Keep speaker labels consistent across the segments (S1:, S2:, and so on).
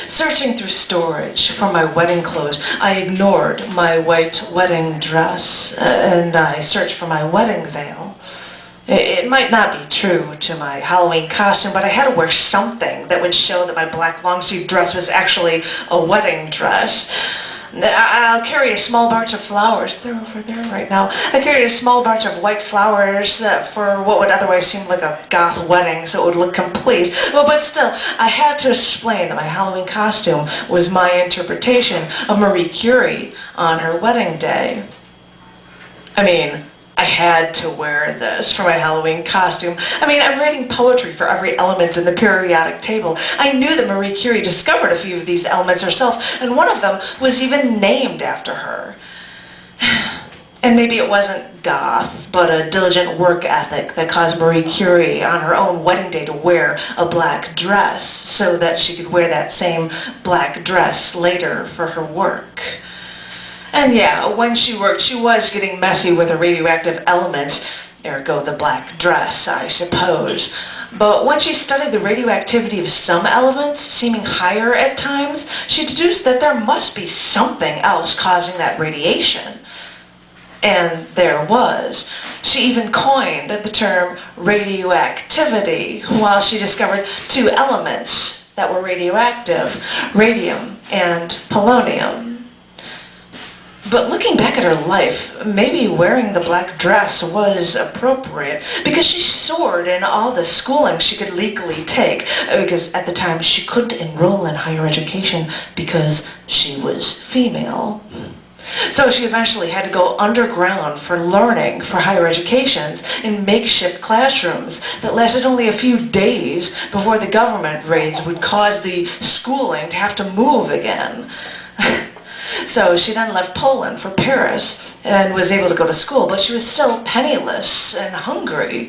S1: Searching through storage for my wedding clothes, I ignored my white wedding dress, and I searched for my wedding veil. It might not be true to my Halloween costume, but I had to wear something that would show that my black long-sleeve dress was actually a wedding dress. I'll carry a small bunch of flowers. They're over there right now. I carried a small bunch of white flowers for what would otherwise seem like a goth wedding, so it would look complete. Well, but still, I had to explain that my Halloween costume was my interpretation of Marie Curie on her wedding day. I mean, I had to wear this for my Halloween costume. I mean, I'm writing poetry for every element in the periodic table. I knew that Marie Curie discovered a few of these elements herself, and one of them was even named after her. And maybe it wasn't goth, but a diligent work ethic that caused Marie Curie on her own wedding day to wear a black dress so that she could wear that same black dress later for her work. And yeah, when she worked, she was getting messy with the radioactive elements, ergo the black dress, I suppose. But when she studied the radioactivity of some elements, seeming higher at times, she deduced that there must be something else causing that radiation. And there was. She even coined the term radioactivity while she discovered two elements that were radioactive, radium and polonium. But looking back at her life, maybe wearing the black dress was appropriate because she soared in all the schooling she could legally take, because at the time she couldn't enroll in higher education because she was female. So she eventually had to go underground for learning for higher educations in makeshift classrooms that lasted only a few days before the government raids would cause the schooling to have to move again. So she then left Poland for Paris and was able to go to school, but she was still penniless and hungry.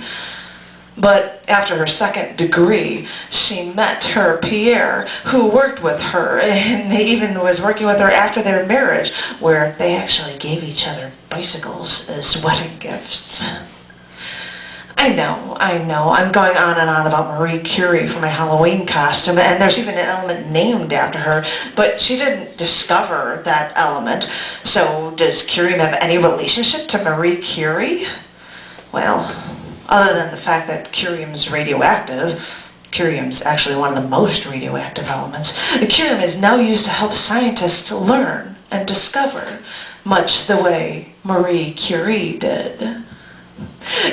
S1: But after her second degree, she met her Pierre, who worked with her, and he even was working with her after their marriage, where they actually gave each other bicycles as wedding gifts. I know, I'm going on and on about Marie Curie for my Halloween costume, and there's even an element named after her, but she didn't discover that element. So does Curium have any relationship to Marie Curie? Well, other than the fact that Curium's radioactive, Curium's actually one of the most radioactive elements, Curium is now used to help scientists learn and discover, much the way Marie Curie did.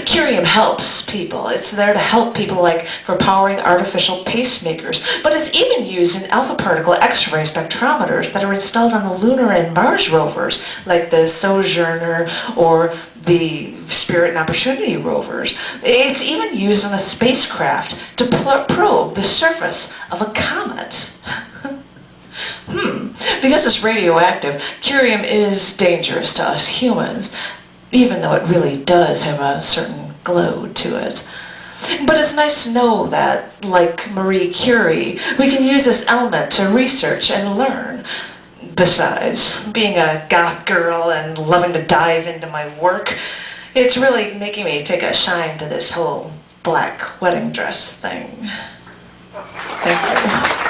S1: Curium helps people. It's there to help people, like for powering artificial pacemakers, but it's even used in alpha particle X-ray spectrometers that are installed on the lunar and Mars rovers, like the Sojourner or the Spirit and Opportunity rovers. It's even used on a spacecraft to probe the surface of a comet. Because it's radioactive, Curium is dangerous to us humans, even though it really does have a certain glow to it. But it's nice to know that, like Marie Curie, we can use this element to research and learn. Besides, being a goth girl and loving to dive into my work, it's really making me take a shine to this whole black wedding dress thing. Thank you.